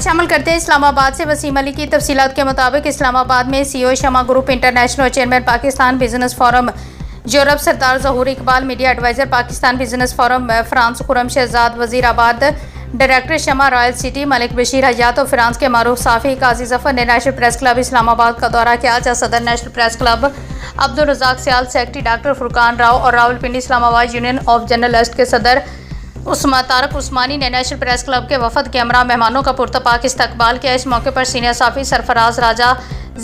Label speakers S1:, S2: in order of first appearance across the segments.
S1: شامل کرتے ہیں اسلام آباد سے وسیم علی کی تفصیلات کے مطابق اسلام آباد میں C O Shama group international اور chairman Pakistan business forum Europe Sardar Zahoor Iqbal, media adviser Pakistan business forum France Khurram Shahzad Wazirabad, director شمع رائل سٹی ملک بشیر حیات اور فرانس کے معروف صحافی قاضی ظفر نے نیشنل پریس کلب اسلام آباد کا دورہ کیا، جہاں صدر نیشنل پریس کلب عبدالرزاق سیال، سیکرٹری ڈاکٹر فرقان راؤ اور راولپنڈی اسلام آباد یونین آف جرنلسٹ کے صدر طارق عثمانی نے نیشنل پریس کلب کے وفد کے ہمراہ مہمانوں کا پرتپاک استقبال کیا۔ اس موقع پر سینئر صحافی سرفراز راجہ،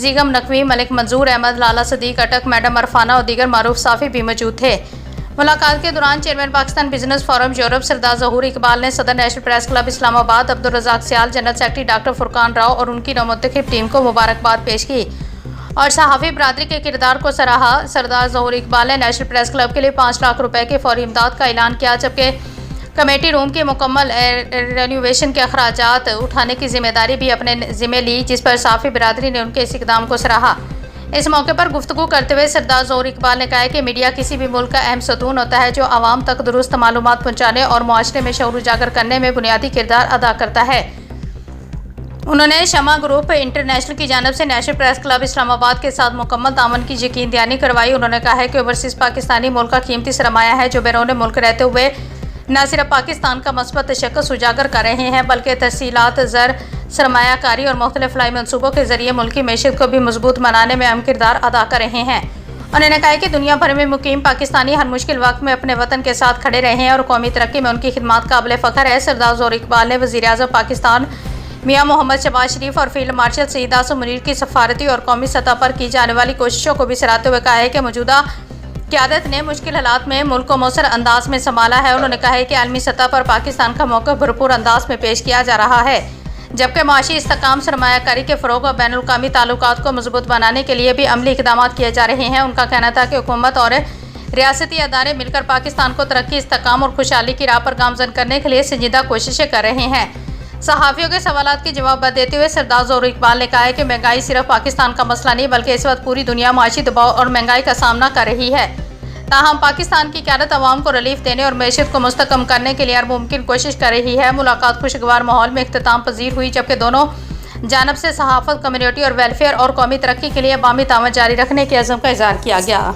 S1: زیغم نقوی، ملک منظور احمد، لالا صدیق اٹک، میڈم عرفانہ اور دیگر معروف صحافی بھی موجود تھے۔ ملاقات کے دوران chairman Pakistan business forum Europe Sardar Zahoor Iqbal نے صدر نیشنل پریس کلب اسلام آباد عبدالرزاق سیال، جنرل سیکرٹری ڈاکٹر فرقان راؤ اور ان کی نومنتخب ٹیم کو مبارکباد پیش کی اور صحافی برادری کے کردار کو سراہا۔ سردار ظہور اقبال نے نیشنل پریس کلب کے لیے 5 لاکھ روپے کی فوری امداد کا اعلان کیا، جبکہ کمیٹی روم کی مکمل رینوویشن کے اخراجات اٹھانے کی ذمہ داری بھی اپنے ذمہ لی، جس پر صحافی برادری نے ان کے اس اقدام کو سراہا۔ اس موقع پر گفتگو کرتے ہوئے سردار ظہور اقبال نے کہا کہ میڈیا کسی بھی ملک کا اہم ستون ہوتا ہے جو عوام تک درست معلومات پہنچانے اور معاشرے میں شعور اجاگر کرنے میں بنیادی کردار ادا کرتا ہے۔ انہوں نے شمع گروپ انٹرنیشنل کی جانب سے نیشنل پریس کلب اسلام آباد کے ساتھ مکمل تعاون کی یقین دہانی کروائی۔ انہوں نے کہا ہے کہ اوورسیز پاکستانی ملک کا قیمتی سرمایہ ہے جو بیرون ملک رہتے ہوئے نہ صرف پاکستان کا مثبت تشخص اجاگر کر رہے ہیں بلکہ ترسیلات، زر، سرمایہ کاری اور مختلف فلاحی منصوبوں کے ذریعے ملکی معیشت کو بھی مضبوط بنانے میں اہم کردار ادا کر رہے ہیں۔ انہوں نے کہا کہ دنیا بھر میں مقیم پاکستانی ہر مشکل وقت میں اپنے وطن کے ساتھ کھڑے رہے ہیں اور قومی ترقی میں ان کی خدمات قابل فخر ہے۔ سردار ظہور اقبال نے وزیر اعظم پاکستان میاں محمد شہباز شریف اور فیلڈ مارشل سعید اعظم منیر کی سفارتی اور قومی سطح پر کی جانے والی کوششوں کو بھی سراہتے ہوئے کہا ہے کہ موجودہ قیادت نے مشکل حالات میں ملک کو مؤثر انداز میں سنبھالا ہے۔ انہوں نے کہا ہے کہ عالمی سطح پر پاکستان کا موقف بھرپور انداز میں پیش کیا جا رہا ہے، جبکہ معاشی استحکام، سرمایہ کاری کے فروغ اور بین الاقوامی تعلقات کو مضبوط بنانے کے لیے بھی عملی اقدامات کیے جا رہے ہیں۔ ان کا کہنا تھا کہ حکومت اور ریاستی ادارے مل کر پاکستان کو ترقی، استحکام اور خوشحالی کی راہ پر گامزن کرنے کے لیے سنجیدہ کوششیں کر رہے ہیں۔ صحافیوں کے سوالات کے جواب دیتے ہوئے سردار ظہور اقبال نے کہا ہے کہ مہنگائی صرف پاکستان کا مسئلہ نہیں بلکہ اس وقت پوری دنیا معاشی دباؤ اور مہنگائی کا سامنا کر رہی ہے۔ تاہم پاکستان کی قیادت عوام کو ریلیف دینے اور معیشت کو مستحکم کرنے کے لیے ہر ممکن کوشش کر رہی ہے۔ ملاقات خوشگوار ماحول میں اختتام پذیر ہوئی، جبکہ دونوں جانب سے صحافت، کمیونٹی اور ویلفیئر اور قومی ترقی کے لیے باہمی تعاون جاری رکھنے کے عزم کا اظہار کیا گیا۔